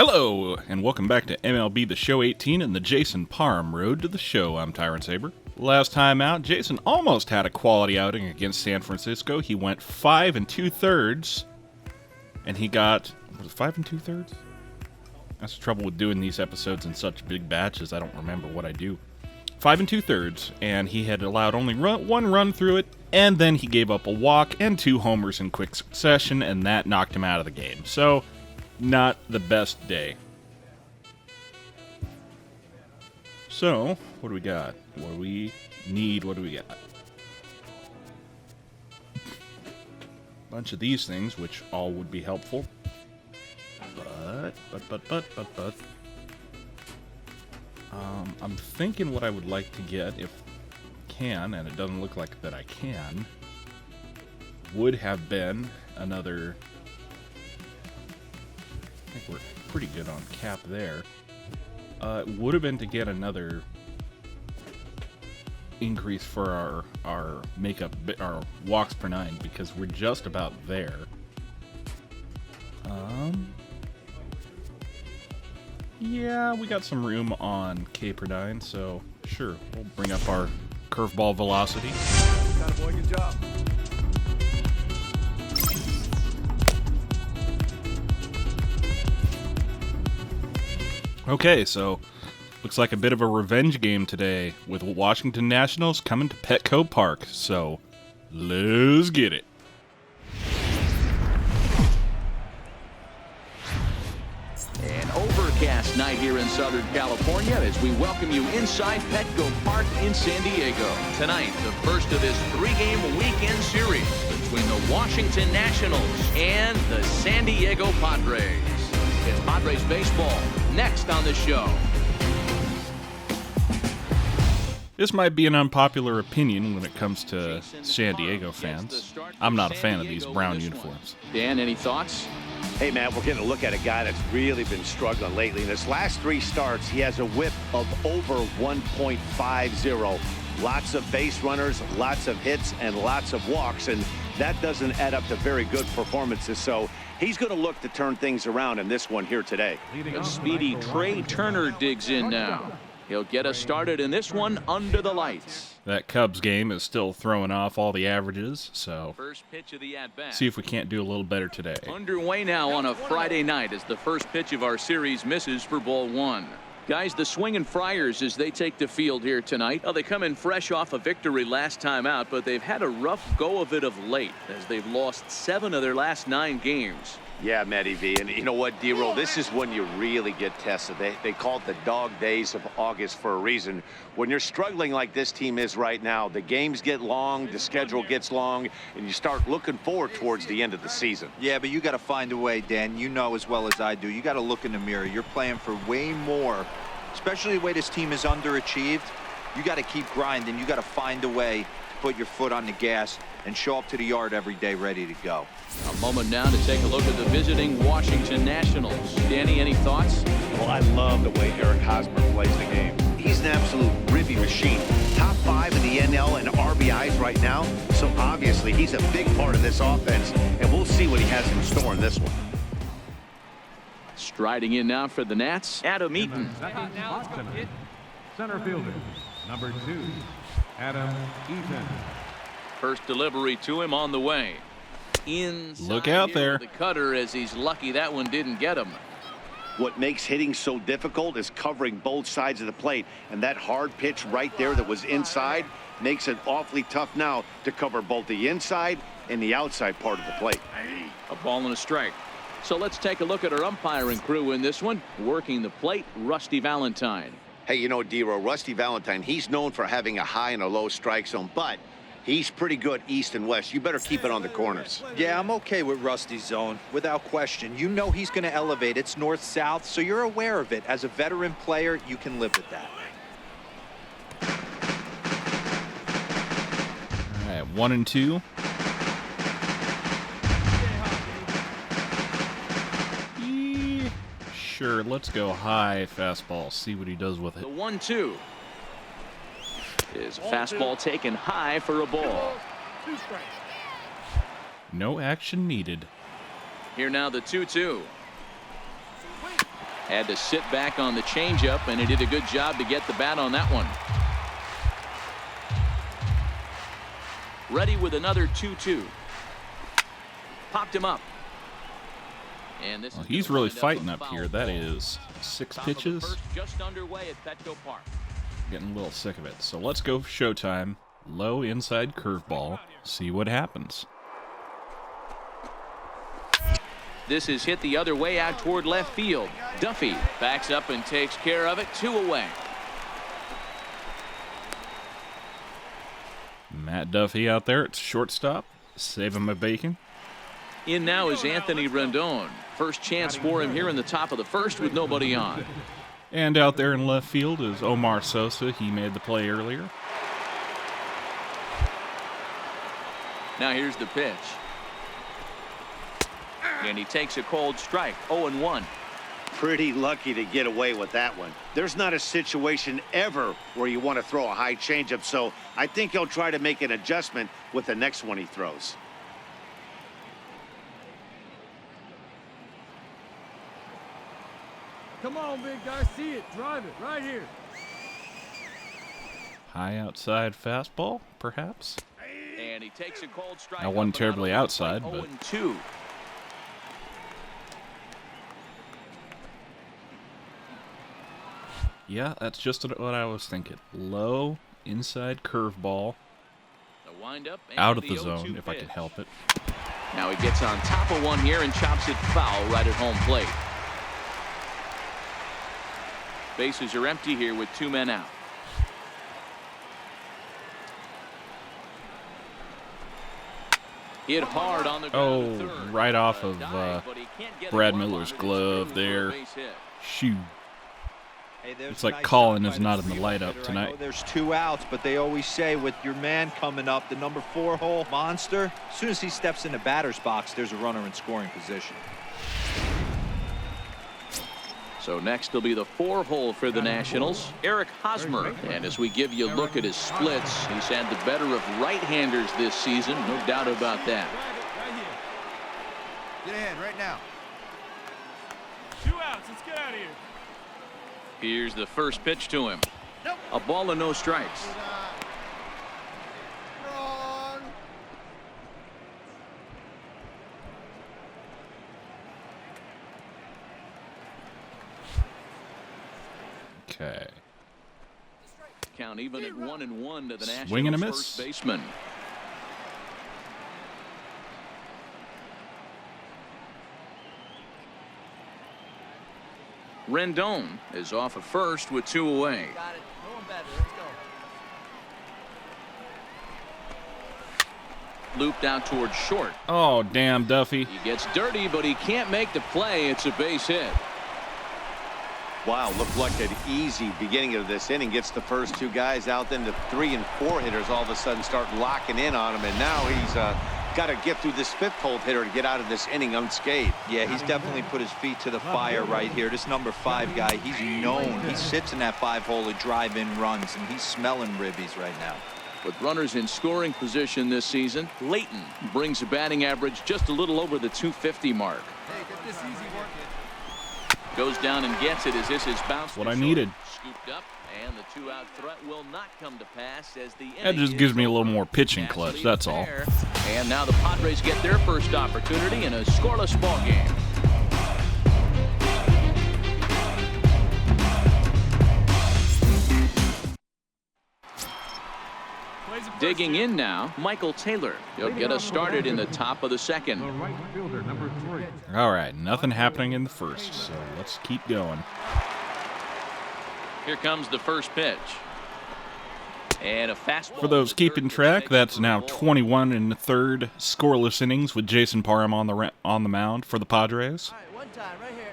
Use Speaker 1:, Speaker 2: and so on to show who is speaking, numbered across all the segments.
Speaker 1: Hello, and welcome back to MLB The Show 18 and the Jason Parham Road to the Show. I'm Tyrant Saber. Last time out, Jason almost had a quality outing against San Francisco. He went 5 2/3, and he got, was it 5 2/3? That's the trouble with doing these episodes in such big batches. I don't remember what I do. 5 2/3, and he had allowed only one run through it, and then he gave up a walk and 2 homers in quick succession, and that knocked him out of the game. So, not the best day. So, what do we got? What do we need? What do we got? Bunch of these things, which all would be helpful. But. I'm thinking what I would like to get, if I can, and it doesn't look like that I can, would have been another. I think we're pretty good on cap there. It would have been to get another increase for our makeup, our walks per 9, because we're just about there. Yeah, we got some room on K per 9, so sure, we'll bring up our curveball velocity.
Speaker 2: Got a boy, good job.
Speaker 1: Okay, so looks like a bit of a revenge game today with Washington Nationals coming to Petco Park. So let's get it.
Speaker 3: An overcast night here in Southern California as we welcome you inside Petco Park in San Diego. Tonight, the first of this 3-game weekend series between the Washington Nationals and the San Diego Padres. It's Padres baseball next on the show.
Speaker 1: This might be an unpopular opinion when it comes to San Diego fans. I'm not a fan of these brown uniforms.
Speaker 3: Dan, any thoughts?
Speaker 4: Hey, man, we're getting a look at a guy that's really been struggling lately. In his last 3 starts, he has a whip of over 1.50. Lots of base runners, lots of hits, and lots of walks, and that doesn't add up to very good performances. So he's going to look to turn things around in this one here today.
Speaker 3: The speedy Trey Turner digs in now. He'll get us started in this one under the lights.
Speaker 1: That Cubs game is still throwing off all the averages, so
Speaker 3: First pitch of the at-bat.
Speaker 1: see if we can't do a little better today.
Speaker 3: Underway now on a Friday night as the first pitch of our series misses for ball 1. Guys, the swinging Friars as they take the field here tonight. Well, they come in fresh off a victory last time out, but they've had a rough go of it of late as they've lost 7 of their last 9 games.
Speaker 4: Yeah, Matty V, and you know what, D-Roll, this is when you really get tested. They call it the dog days of August for a reason. When you're struggling like this team is right now, the games get long, the schedule gets long, and you start looking forward towards the end of the season.
Speaker 5: Yeah, but you got to find a way, Dan. You know as well as I do. You got to look in the mirror. You're playing for way more, especially the way this team is underachieved. You got to keep grinding. You got to find a way, put your foot on the gas, and show up to the yard every day ready to go.
Speaker 3: A moment now to take a look at the visiting Washington Nationals. Danny, any thoughts?
Speaker 4: Well, I love the way Eric Hosmer plays the game. He's an absolute ribby machine. Top 5 in the NL and RBIs right now. So obviously he's a big part of this offense, and we'll see what he has in store in this one.
Speaker 3: Striding in now for the Nats, Adam Eaton.
Speaker 2: Center fielder, number 2, Adam Eaton.
Speaker 3: First delivery to him on the way. Inside
Speaker 1: Look out there.
Speaker 3: The cutter as he's lucky that one didn't get him.
Speaker 4: What makes hitting so difficult is covering both sides of the plate, and that hard pitch right there that was inside makes it awfully tough now to cover both the inside and the outside part of the plate.
Speaker 3: A ball and a strike. So let's take a look at our umpiring crew in this one. Working the plate, Rusty Valentine.
Speaker 4: Hey, you know, D-Roll, Rusty Valentine, he's known for having a high and a low strike zone, but he's pretty good east and west. You better keep it on the corners.
Speaker 5: Yeah, I'm okay with Rusty's zone, without question. You know he's going to elevate. It's north-south, so you're aware of it. As a veteran player, you can live with that.
Speaker 1: All right, 1 and 2. Sure, let's go high fastball. See what he does with it.
Speaker 3: The 1-2 is a fastball taken high for a ball.
Speaker 1: No action needed.
Speaker 3: Here now the 2-2. Had to sit back on the changeup, and he did a good job to get the bat on that one. Ready with another 2-2. Popped him up. And this
Speaker 1: He's really fighting up here. That is 6 pitches.
Speaker 3: Just underway at Petco Park.
Speaker 1: Getting a little sick of it. So let's go showtime. Low inside curveball. See what happens.
Speaker 3: This is hit the other way out toward left field. Duffy backs up and takes care of it. 2 away.
Speaker 1: Matt Duffy out there at shortstop, saving my bacon.
Speaker 3: In now is Anthony Rendon. First chance for him here in the top of the first with nobody on.
Speaker 1: And out there in left field is Omar Sosa. He made the play earlier.
Speaker 3: Now here's the pitch. And he takes a cold strike. 0-1.
Speaker 4: Pretty lucky to get away with that one. There's not a situation ever where you want to throw a high changeup, so I think he'll try to make an adjustment with the next one he throws.
Speaker 6: Come on, big guy, see it, drive it, right here.
Speaker 1: High outside fastball, perhaps.
Speaker 3: And he takes a cold strike.
Speaker 1: Not one terribly outside, but
Speaker 3: 0-2.
Speaker 1: yeah, that's just what I was thinking. Low inside curveball,
Speaker 3: The windup
Speaker 1: out of the zone if I can help it.
Speaker 3: Now he gets on top of one here and chops it foul right at home plate. Bases are empty here with 2 men out. Hit hard on the ground to third.
Speaker 1: Right off of
Speaker 3: But he can't get
Speaker 1: Brad
Speaker 3: a glove
Speaker 1: Miller's
Speaker 3: on it.
Speaker 1: glove
Speaker 3: It's
Speaker 1: there.
Speaker 3: a base hit.
Speaker 1: Shoot.
Speaker 5: Hey, there's
Speaker 1: It's
Speaker 5: a
Speaker 1: like
Speaker 5: nice
Speaker 1: Colin
Speaker 5: shot
Speaker 1: is
Speaker 5: by
Speaker 1: not
Speaker 5: the
Speaker 1: in the
Speaker 5: field
Speaker 1: lineup
Speaker 5: hitter. I
Speaker 1: tonight.
Speaker 5: know there's 2 outs, but they always say with your man coming up, the number 4 hole monster, as soon as he steps in the batter's box, there's a runner in scoring position.
Speaker 3: So next will be the 4 hole for the Nationals, Eric Hosmer. And as we give you a look at his splits, he's had the better of right-handers this season, no doubt about that.
Speaker 6: Right here.
Speaker 7: Get ahead right now.
Speaker 6: 2 outs, let's get out of here.
Speaker 3: Here's the first pitch to him. A ball and no strikes.
Speaker 7: Wrong.
Speaker 1: Okay.
Speaker 3: Count even at 1-1 to the
Speaker 1: Swing and a
Speaker 3: Nationals'
Speaker 1: miss.
Speaker 3: first baseman. Rendon is off at first with 2 away.
Speaker 7: Got it. No one better. Let's go.
Speaker 3: Looped out towards short.
Speaker 1: Oh, damn, Duffy.
Speaker 3: He gets dirty, but he can't make the play. It's a base hit.
Speaker 4: Wow, looked like an easy beginning of this inning. Gets the first 2 guys out, then the 3 and 4 hitters all of a sudden start locking in on him, and now he's got to get through this 5th hole hitter to get out of this inning unscathed.
Speaker 5: Yeah, he's definitely put his feet to the fire right here. This number 5 guy, he's known. He sits in that 5 hole to drive in runs, and he's smelling ribbies right now.
Speaker 3: With runners in scoring position this season, Layton brings a batting average just a little over the 250 mark.
Speaker 7: Hey, get this easy work in.
Speaker 3: Goes down and gets it as this is bounced.
Speaker 1: What
Speaker 3: to
Speaker 1: I
Speaker 3: short.
Speaker 1: needed.
Speaker 3: Scooped up, and the 2-out threat will not come to pass as the
Speaker 1: That just gives me a little more pitching clutch, that's all.
Speaker 3: And now the Padres get their first opportunity in a scoreless ball game. Digging in now, Michael Taylor. He'll get us started in the top of the second.
Speaker 2: The right fielder, number 3.
Speaker 1: All right, nothing happening in the first, so let's keep going.
Speaker 3: Here comes the first pitch. And a fastball.
Speaker 1: For those keeping track, that's now 21 in the third scoreless innings with Jason Parham on the mound for the Padres.
Speaker 7: All right, one time, right here.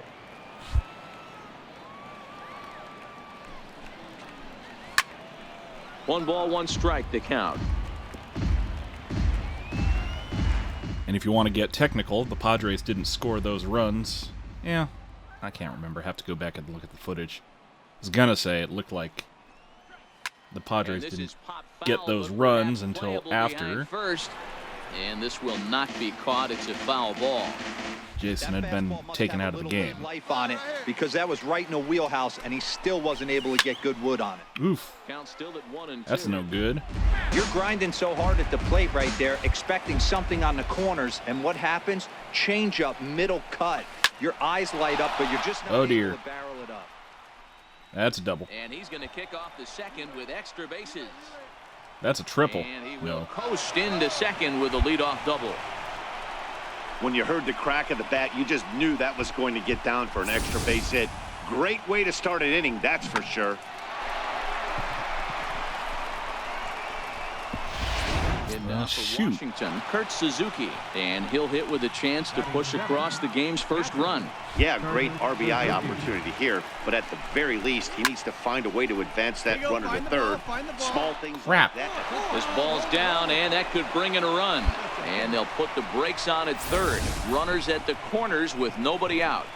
Speaker 3: 1 ball, 1 strike, the count.
Speaker 1: And if you want to get technical, the Padres didn't score those runs. Yeah, I can't remember. Have to go back and look at the footage. I was gonna say it looked like the Padres didn't get those runs until after.
Speaker 3: First, and this will not be caught. It's a foul ball.
Speaker 1: Jason had been taken out of the game.
Speaker 5: Life on it because that was right in a wheelhouse, and he still wasn't able to get good wood on it.
Speaker 1: Oof.
Speaker 3: Count still at 1-2.
Speaker 1: That's no good.
Speaker 5: You're grinding so hard at the plate right there, expecting something on the corners, and what happens? Change up, middle cut. Your eyes light up, but you're just not able to barrel it up.
Speaker 1: That's a double.
Speaker 3: And he's going to kick off the second with extra bases.
Speaker 1: That's a triple.
Speaker 3: And he will coast into second with a leadoff double.
Speaker 4: When you heard the crack of the bat, you just knew that was going to get down for an extra base hit. Great way to start an inning, that's for sure.
Speaker 3: For Washington, Kurt Suzuki, and he'll hit with a chance to push across the game's first run.
Speaker 4: Yeah, great RBI opportunity here, but at the very least, he needs to find a way to advance that runner to third. Small things like that.
Speaker 3: This ball's down, and that could bring in a run. And they'll put the brakes on at third. Runners at the corners with nobody out.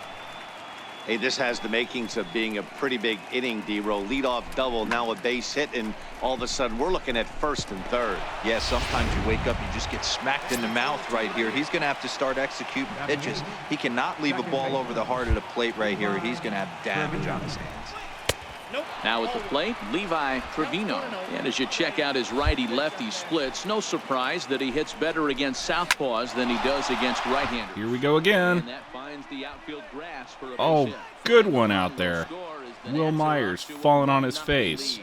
Speaker 4: Hey, this has the makings of being a pretty big inning, D-Row. Leadoff double, now a base hit, and all of a sudden we're looking at first and third.
Speaker 5: Yeah, sometimes you wake up, you just get smacked in the mouth right here. He's going to have to start executing pitches. He cannot leave a ball over the heart of the plate right here. He's going to have damage on his hands.
Speaker 3: Now at the plate, Levi Trevino. And as you check out his righty-lefty splits, no surprise that he hits better against southpaws than he does against right-handers.
Speaker 1: Here we go again.
Speaker 3: And that finds the outfield grass for a
Speaker 1: Oh,
Speaker 3: base hit.
Speaker 1: good one out there. Will Myers falling on his face.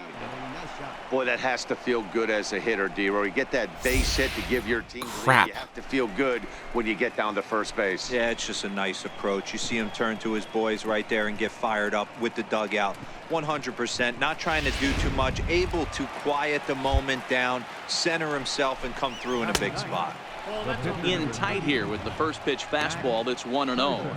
Speaker 4: Boy, that has to feel good as a hitter, D-Row. You get that base hit to give your team the lead.
Speaker 1: Crap.
Speaker 4: You have to feel good when you get down to first base.
Speaker 5: Yeah, it's just a nice approach. You see him turn to his boys right there and get fired up with the dugout. 100%, not trying to do too much, able to quiet the moment down, center himself, and come through in a big spot.
Speaker 3: In tight here with the first pitch fastball that's 1-0.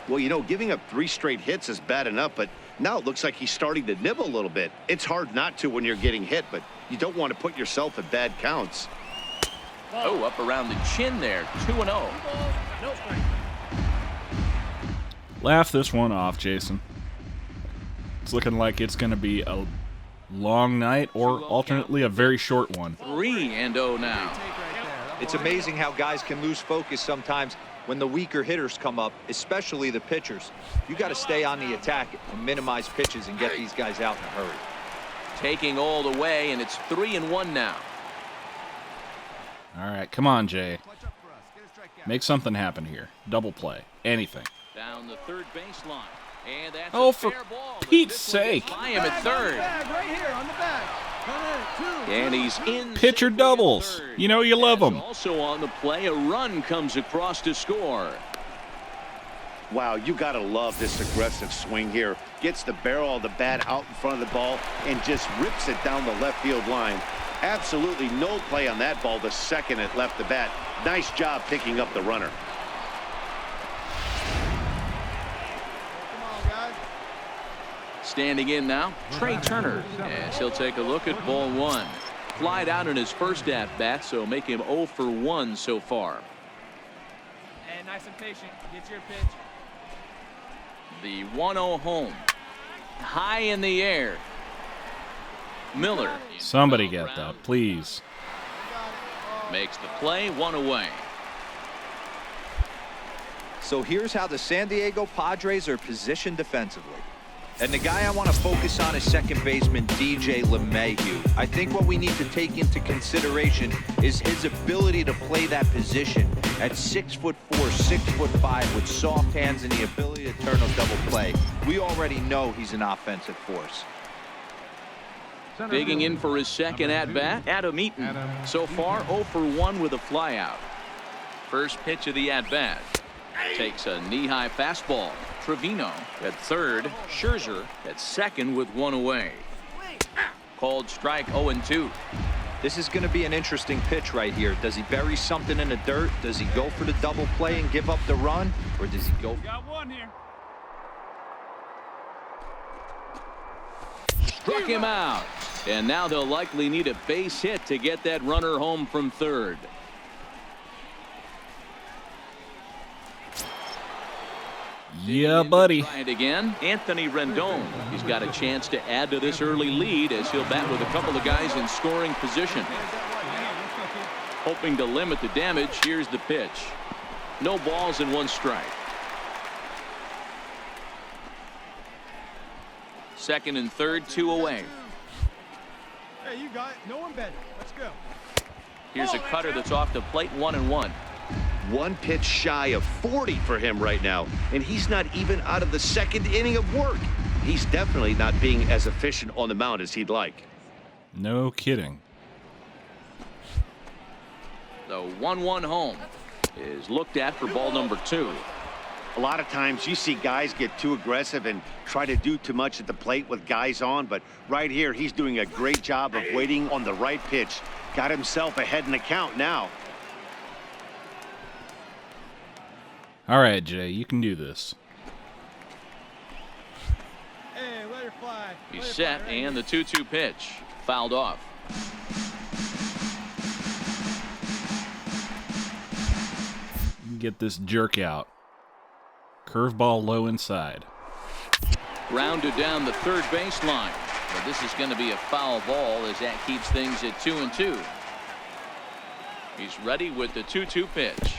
Speaker 4: Well, you know, giving up 3 straight hits is bad enough, but now it looks like he's starting to nibble a little bit. It's hard not to when you're getting hit, but you don't want to put yourself at bad counts.
Speaker 3: Oh, up around the chin there, 2-0.
Speaker 1: Laugh this one off, Jason. It's looking like it's going to be a long night or alternately a very short one.
Speaker 3: 3-0 now.
Speaker 5: It's amazing how guys can lose focus sometimes when the weaker hitters come up, especially the pitchers. You got to stay on the attack and minimize pitches and get these guys out in a hurry.
Speaker 3: Taking all the way, and it's 3-1 now.
Speaker 1: All right, come on, Jay. Make something happen here. Double play. Anything.
Speaker 3: Down the third baseline. And that's
Speaker 1: Oh,
Speaker 3: a
Speaker 1: for
Speaker 3: fair ball.
Speaker 1: Pete's
Speaker 3: This will get
Speaker 1: sake.
Speaker 3: by him at third.
Speaker 6: Right here on the back.
Speaker 3: And he's in.
Speaker 1: Pitcher
Speaker 3: safely at
Speaker 1: doubles.
Speaker 3: third.
Speaker 1: You know you love them.
Speaker 3: Also on the play, a run comes across to score.
Speaker 4: Wow, you got to love this aggressive swing here. Gets the barrel of the bat out in front of the ball and just rips it down the left field line. Absolutely no play on that ball the second it left the bat. Nice job picking up the runner.
Speaker 3: Standing in now, Trey Turner, as he'll take a look at ball one. Flied out in his first at-bat, so make him 0 for 1 so far.
Speaker 6: And nice and patient. Get your pitch.
Speaker 3: The 1-0 home. High in the air. Miller.
Speaker 1: Somebody get that, please.
Speaker 3: Makes the play, 1 away.
Speaker 5: So here's how the San Diego Padres are positioned defensively. And the guy I want to focus on is second baseman DJ LeMahieu. I think what we need to take into consideration is his ability to play that position at 6'4", 6'5", with soft hands and the ability to turn a double play. We already know he's an offensive force.
Speaker 3: Digging in for his second at-bat, Adam Eaton. So far, 0 for 1 with a flyout. First pitch of the at-bat. Takes a knee-high fastball. Trevino at third. Scherzer at second with 1 away. Called strike 0-2.
Speaker 5: This is going to be an interesting pitch right here. Does he bury something in the dirt? Does he go for the double play and give up the run? Or does he go?
Speaker 6: Got one here.
Speaker 3: Struck him out. And now they'll likely need a base hit to get that runner home from third.
Speaker 1: Yeah, buddy.
Speaker 3: Try it again. Anthony Rendon. He's got a chance to add to this early lead as he'll bat with a couple of guys in scoring position. Hoping to limit the damage. Here's the pitch. No balls and 1 strike. 2nd and 3rd, 2 away.
Speaker 7: Hey, you got it. No one better. Let's go.
Speaker 3: Here's a cutter that's off the plate, 1-1.
Speaker 4: 1 pitch shy of 40 for him right now, and he's not even out of the 2nd inning of work. He's definitely not being as efficient on the mound as he'd like.
Speaker 1: No kidding.
Speaker 3: The 1-1 home is looked at for ball number 2.
Speaker 4: A lot of times you see guys get too aggressive and try to do too much at the plate with guys on, but right here he's doing a great job of waiting on the right pitch. Got himself ahead in the count now.
Speaker 1: All right, Jay, you can do this.
Speaker 7: Hey, let her fly.
Speaker 3: He's set, and the 2-2 pitch fouled off.
Speaker 1: You can get this jerk out. Curveball low inside.
Speaker 3: Grounded down the 3rd baseline. But this is going to be a foul ball as that keeps things at 2-2. He's ready with the 2-2 pitch.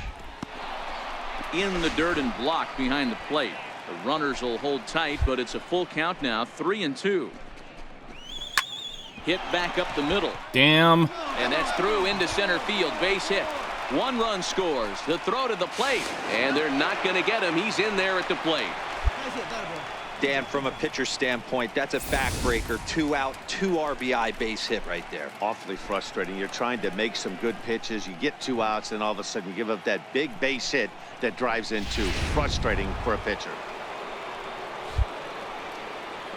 Speaker 3: In the dirt and blocked behind the plate. The runners will hold tight, but it's a full count now, 3-2. Hit back up the middle.
Speaker 1: Damn.
Speaker 3: And that's through into center field. Base hit. 1 run scores. The throw to the plate. And they're not going to get him. He's in there at the plate.
Speaker 7: Nice hit, that boy.
Speaker 5: Dan, from a pitcher standpoint, that's a backbreaker. 2 out, 2 RBI base hit right there.
Speaker 4: Awfully frustrating. You're trying to make some good pitches. You get 2 outs, and all of a sudden you give up that big base hit that drives in 2. Frustrating for a pitcher.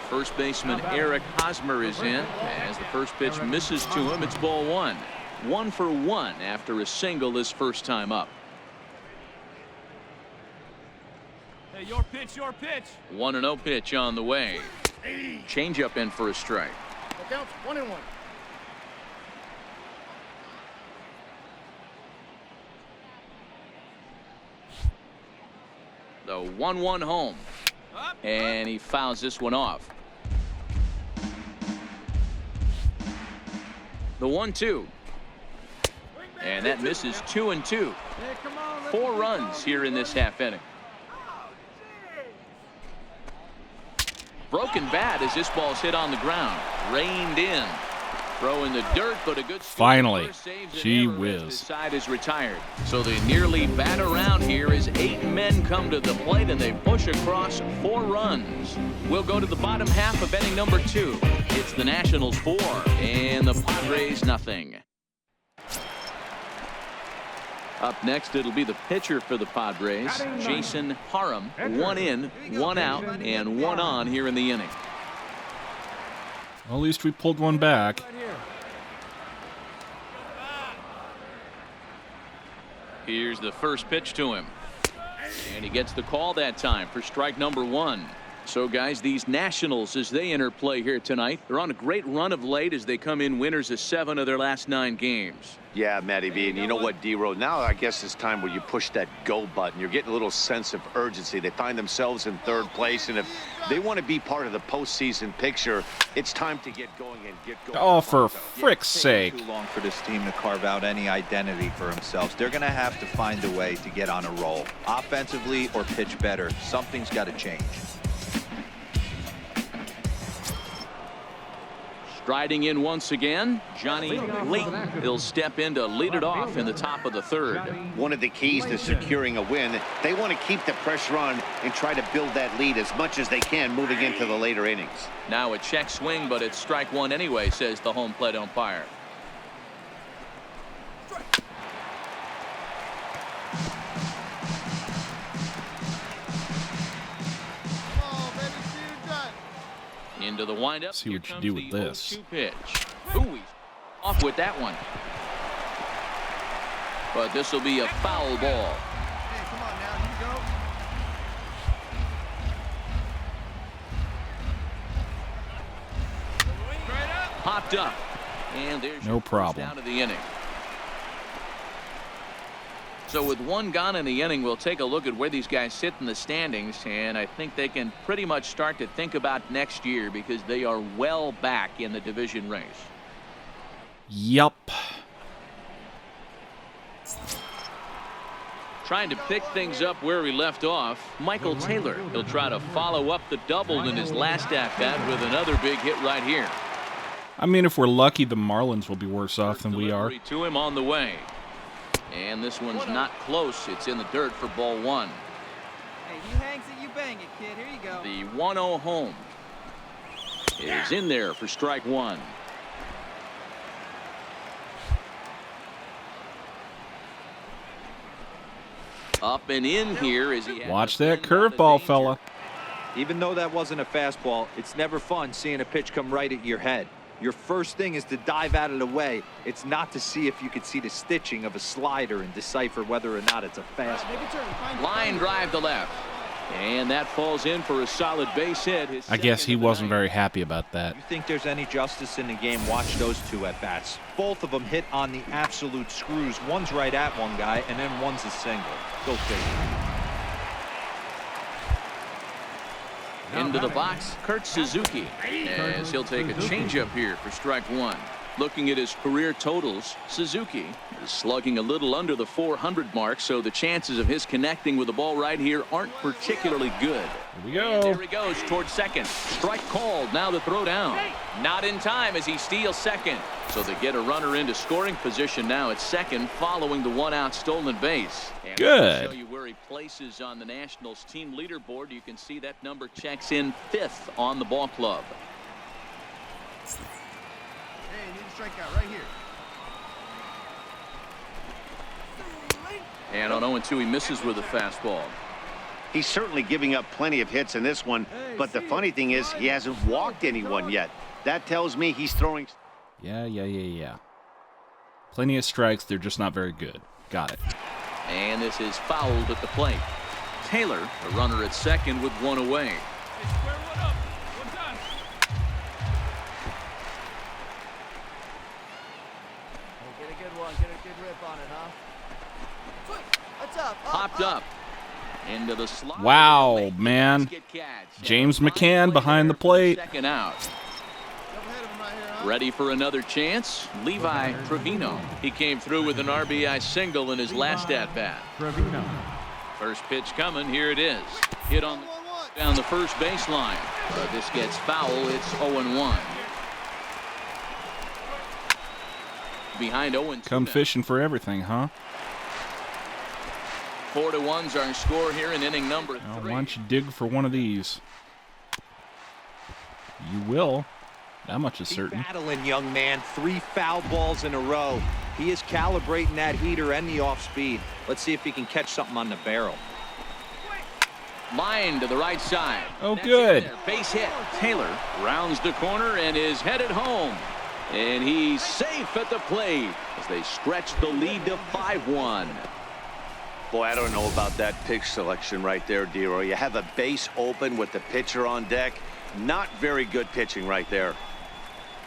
Speaker 3: First baseman Eric Hosmer is in as the first pitch misses to him. It's ball 1. 1 for 1 after a single his first time up.
Speaker 6: Hey, your pitch, your pitch.
Speaker 3: 1-0 pitch on the way. Changeup in for a strike.
Speaker 7: That counts. 1-1.
Speaker 3: The 1-1 home. And he fouls this one off. The 1-2. And that misses 2-2.
Speaker 7: Hey, come on.
Speaker 3: 4 runs here in this half inning. Broken bat as this ball's hit on the ground. Reined in. Throw in the dirt, but a good
Speaker 1: Finally.
Speaker 3: saves
Speaker 1: Gee
Speaker 3: and error as
Speaker 1: whiz.
Speaker 3: this side is retired. So they nearly bat around here as 8 men come to the plate and they push across 4 runs. We'll go to the bottom half of inning number 2. It's the Nationals 4 and the Padres nothing. Up next, it'll be the pitcher for the Padres, Jason Parham. 1 in, 1 out, and 1 on here in the inning.
Speaker 1: Well, at least we pulled one back.
Speaker 7: Right here.
Speaker 3: Here's the first pitch to him. And he gets the call that time for strike number 1. So, guys, these Nationals, as they enter play here tonight, they're on a great run of late as they come in winners of 7 of their last 9 games.
Speaker 4: Yeah, Matty B, and you know what, D-Row, now I guess it's time where you push that go button. You're getting a little sense of urgency. They find themselves in 3rd place, and if they want to be part of the postseason picture, it's time to get going and get going.
Speaker 1: Oh, for frick's sake.
Speaker 5: Too long for this team to carve out any identity for themselves. They're going to have to find a way to get on a roll, offensively or pitch better. Something's got to change.
Speaker 3: Striding in once again, Johnny Layton. He'll step in to lead it off in the top of the 3rd.
Speaker 4: One of the keys to securing a win, they want to keep the pressure on and try to build that lead as much as they can moving into the later innings.
Speaker 3: Now a check swing, but it's strike 1 anyway, says the home plate umpire. Into the windup.
Speaker 1: See what you do with this.
Speaker 3: 0-2 pitch. Ooh, he's off with that one. But this will be a foul ball.
Speaker 7: Hey, come on now. You go.
Speaker 3: Popped up. And there's
Speaker 1: No
Speaker 3: your first
Speaker 1: problem.
Speaker 3: down of the inning. So with 1 gone in the inning, we'll take a look at where these guys sit in the standings, and I think they can pretty much start to think about next year because they are well back in the division race.
Speaker 1: Yup.
Speaker 3: Trying to pick things up where he left off, Michael Taylor. He'll try to follow up the double in his last at-bat with another big hit right here.
Speaker 1: I mean, if we're lucky, the Marlins will be worse off than we are.
Speaker 3: To him on the way. And this one's not close. It's in the dirt for ball one.
Speaker 6: Hey, he hangs it, you bang it, kid. Here you go.
Speaker 3: The 1-0 home is in there for strike one. Up and in here as he
Speaker 1: watch that curveball, fella.
Speaker 5: Even though that wasn't a fastball, it's never fun seeing a pitch come right at your head. Your first thing is to dive out of the way. It's not to see if you could see the stitching of a slider and decipher whether or not it's a fastball.
Speaker 3: Line drive to left. And that falls in for a solid base hit.
Speaker 1: I guess he wasn't very happy about that.
Speaker 5: You think there's any justice in the game? Watch those two at bats. Both of them hit on the absolute screws. One's right at one guy, and then one's a single. Go figure.
Speaker 3: Into the box, Kurt Suzuki, as he'll take a changeup here for strike one. Looking at his career totals, Suzuki is slugging a little under the 400 mark, so the chances of his connecting with the ball right here aren't particularly good.
Speaker 1: Here we go.
Speaker 3: And there he goes towards second. Strike called. Now the throw down. Not in time as he steals second. So they get a runner into scoring position now at second following the one-out stolen base. And
Speaker 1: good.
Speaker 3: To show you where he places on the Nationals team leaderboard, you can see that number checks in 5th on the ball club.
Speaker 7: Hey, you need a strikeout right here.
Speaker 3: And on 0-2, he misses with a fastball.
Speaker 4: He's certainly giving up plenty of hits in this one, but the funny thing is he hasn't walked anyone yet. That tells me he's throwing.
Speaker 1: Yeah. Plenty of strikes. They're just not very good. Got it.
Speaker 3: And this is fouled at the plate. Taylor, a runner at second with one away.
Speaker 6: Hey, square one up. One time.
Speaker 7: Hey, get a good one. Get a good rip on it, huh? What's up?
Speaker 3: Popped up. Into the slot.
Speaker 1: Wow, man. James McCann behind the plate.
Speaker 3: Second out.
Speaker 7: Jump ahead of him right here, huh?
Speaker 3: Ready for another chance? Levi Trevino. He came through with an RBI single in his last at-bat. First pitch coming. Here it is. Hit on down the first baseline. But this gets foul. It's 0-1. Behind 0-2.
Speaker 1: Come fishing for everything, huh?
Speaker 3: 4-1's our score here in inning number 3.
Speaker 1: Why don't you dig for one of these? You will. That much is certain.
Speaker 5: Battling, young man. 3 foul balls in a row. He is calibrating that heater and the off speed. Let's see if he can catch something on the barrel.
Speaker 3: Line to the right side.
Speaker 1: Oh,
Speaker 3: That's
Speaker 1: good.
Speaker 3: Base hit. Taylor rounds the corner and is headed home. And he's safe at the plate as they stretch the lead to 5-1.
Speaker 4: Boy, I don't know about that pitch selection right there, Dero. You have a base open with the pitcher on deck. Not very good pitching right there.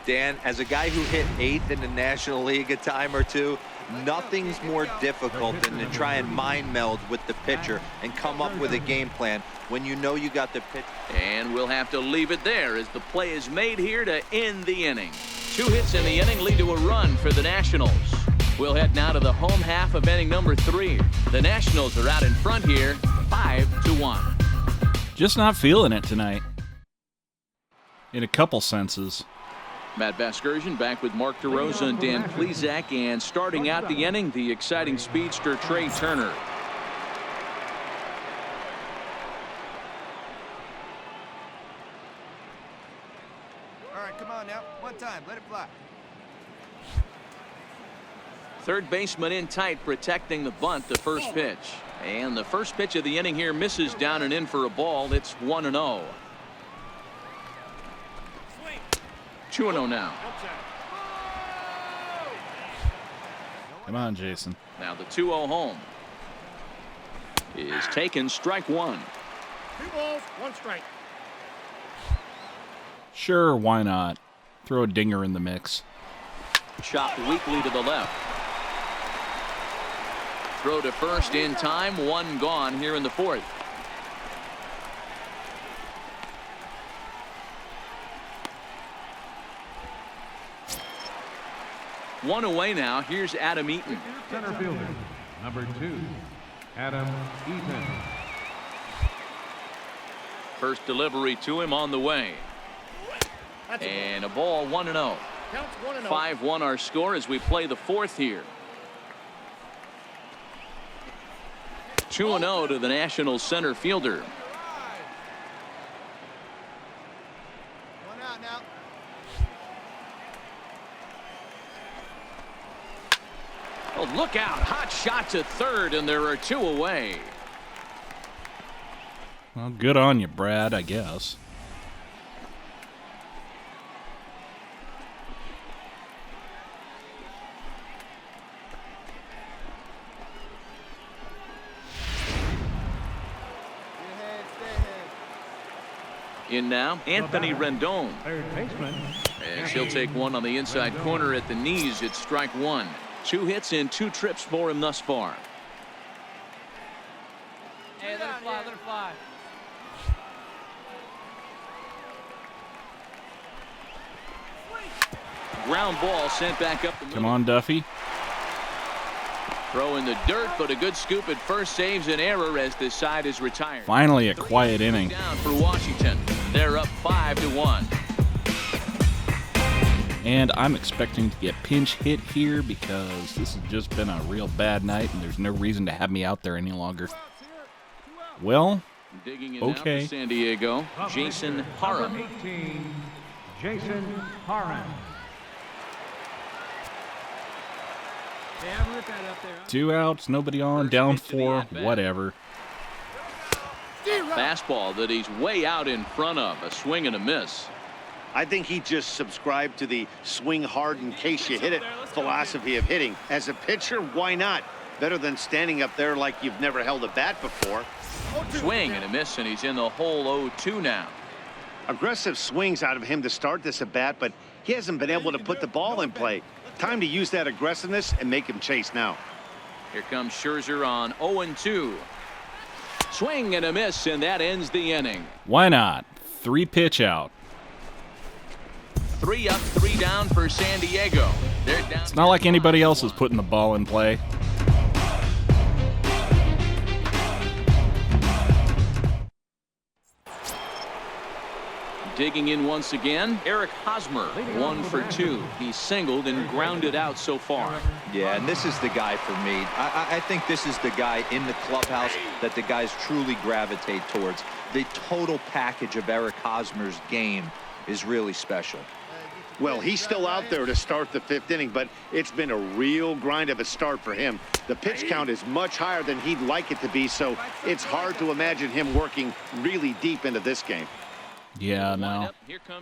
Speaker 5: Dan, as a guy who hit 8th in the National League a time or two, nothing's more difficult than to try and mind meld with the pitcher and come up with a game plan when you know you got the pitch.
Speaker 3: And we'll have to leave it there as the play is made here to end the inning. 2 hits in the inning lead to a run for the Nationals. We'll head now to the home half of inning number 3. The Nationals are out in front here, 5-1.
Speaker 1: Just not feeling it tonight. In a couple senses.
Speaker 3: Matt Vasgersian back with Mark DeRosa and Dan Plesac, and starting out the inning, the exciting speedster Trey Turner.
Speaker 7: All right, come on now. One time. Let it fly.
Speaker 3: Third baseman in tight, protecting the bunt, the first pitch. And the first pitch of the inning here misses down and in for a ball. It's 1-0. 2-0 now.
Speaker 1: Come on, Jason.
Speaker 3: Now the 2-0 home is taken, strike one.
Speaker 7: 2 balls, 1 strike.
Speaker 1: Sure, why not? Throw a dinger in the mix.
Speaker 3: Chopped weakly to the left. Throw to first in time, 1 gone here in the 4th. One away now. Here's Adam Eaton.
Speaker 2: Center fielder, number 2. Adam Eaton.
Speaker 3: First delivery to him on the way. And a ball 1-0.
Speaker 7: Counts 1-0.
Speaker 3: 5-1 our score as we play the fourth here. 2-0 to the National center fielder.
Speaker 7: One out now.
Speaker 3: Oh, look out. Hot shot to third, and there are 2 away.
Speaker 1: Well, good on you, Brad, I guess.
Speaker 3: In now, Anthony Rendon.
Speaker 2: Third baseman.
Speaker 3: As he'll take one on the inside corner at the knees. It's strike 1. 2 hits and 2 trips for him thus far.
Speaker 6: Hey, let it fly, let it fly.
Speaker 3: Ground ball sent back up the middle.
Speaker 1: Come on, Duffy.
Speaker 3: Throw in the dirt, but a good scoop at first saves an error as the side is retired.
Speaker 1: Finally, a quiet inning.
Speaker 3: Down for Washington. They're up 5-1.
Speaker 1: And I'm expecting to get pinch hit here because this has just been a real bad night and there's no reason to have me out there any longer. Well,
Speaker 3: Digging in
Speaker 1: okay.
Speaker 3: now for San Diego, Jason Parham.
Speaker 2: Number 18, Jason Parham.
Speaker 6: Yeah, rip that up there.
Speaker 1: 2 outs, nobody on, down 4, whatever.
Speaker 3: Fastball that he's way out in front of. A swing and a miss.
Speaker 4: I think he just subscribed to the swing hard in case you hit it philosophy of hitting. As a pitcher, why not? Better than standing up there like you've never held a bat before.
Speaker 3: Swing and a miss, and he's in the hole 0-2 now.
Speaker 4: Aggressive swings out of him to start this at bat, but he hasn't been able to put the ball in play. Time to use that aggressiveness and make him chase now.
Speaker 3: Here comes Scherzer on 0-2. Swing and a miss, and that ends the inning.
Speaker 1: Why not? 3 pitch out.
Speaker 3: 3 up, 3 down for San Diego. They're down.
Speaker 1: It's not like anybody else is putting the ball in play.
Speaker 3: Digging in once again, Eric Hosmer, 1 for 2. He's singled and grounded out so far.
Speaker 5: Yeah, and this is the guy for me. I think this is the guy in the clubhouse that the guys truly gravitate towards. The total package of Eric Hosmer's game is really special.
Speaker 4: Well, he's still out there to start the 5th inning, but it's been a real grind of a start for him. The pitch count is much higher than he'd like it to be, so it's hard to imagine him working really deep into this game.
Speaker 1: Yeah, no.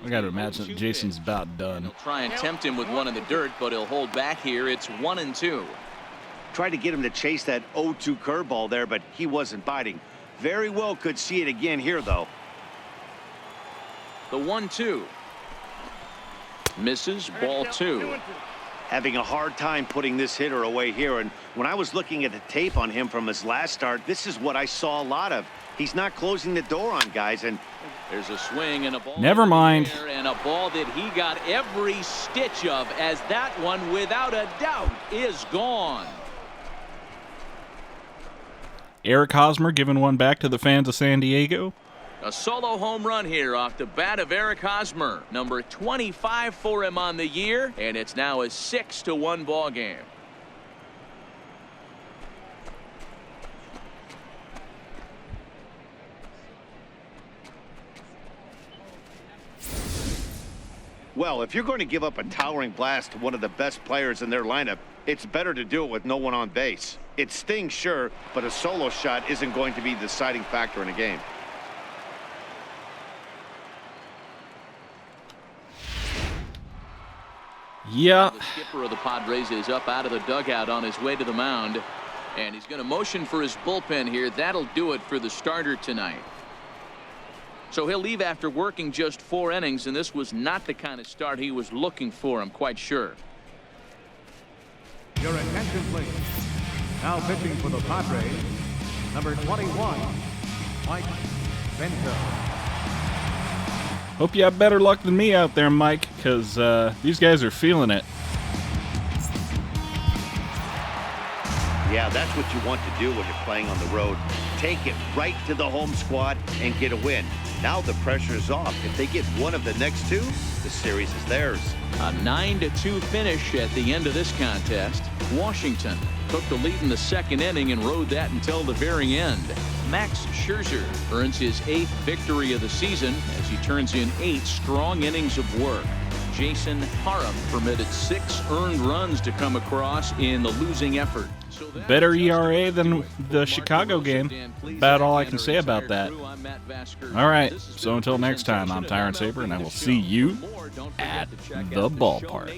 Speaker 1: I got to imagine that Jason's about done.
Speaker 3: He'll try and tempt him with one in the dirt, but he'll hold back here. It's 1-2.
Speaker 4: Tried to get him to chase that 0-2 curveball there, but he wasn't biting. Very well could see it again here, though.
Speaker 3: The 1-2. Misses, ball 2.
Speaker 4: Having a hard time putting this hitter away here, and when I was looking at the tape on him from his last start, this is what I saw a lot of. He's not closing the door on guys, and
Speaker 3: there's a swing and a ball.
Speaker 1: Never mind.
Speaker 3: And a ball that he got every stitch of, as that one, without a doubt, is gone.
Speaker 1: Eric Hosmer giving one back to the fans of San Diego.
Speaker 3: A solo home run here off the bat of Eric Hosmer. Number 25 for him on the year, and it's now a 6-1 ball game.
Speaker 4: well, if you're going to give up a towering blast to one of the best players in their lineup, it's better to do it with no one on base. It stings, sure, but a solo shot isn't going to be the deciding factor in a game.
Speaker 1: Yeah.
Speaker 3: The skipper of the Padres is up out of the dugout on his way to the mound, and he's going to motion for his bullpen here. That'll do it for the starter tonight. So he'll leave after working just 4 innings, and this was not the kind of start he was looking for, I'm quite sure.
Speaker 2: Your attention, please. Now pitching for the Padres, number 21, Mike Bento.
Speaker 1: Hope you have better luck than me out there, Mike, because these guys are feeling it.
Speaker 4: Yeah, that's what you want to do when you're playing on the road. Take it right to the home squad and get a win. Now the pressure's off. If they get one of the next two, the series is theirs.
Speaker 3: A 9-2 finish at the end of this contest. Washington took the lead in the second inning and rode that until the very end. Max Scherzer earns his 8th victory of the season as he turns in 8 strong innings of work. Jason Parham permitted 6 earned runs to come across in the losing effort.
Speaker 1: Better ERA than the Chicago game. About all I can say about that. All right, so until next time, I'm Tyrant Saber, and I will see you at the ballpark.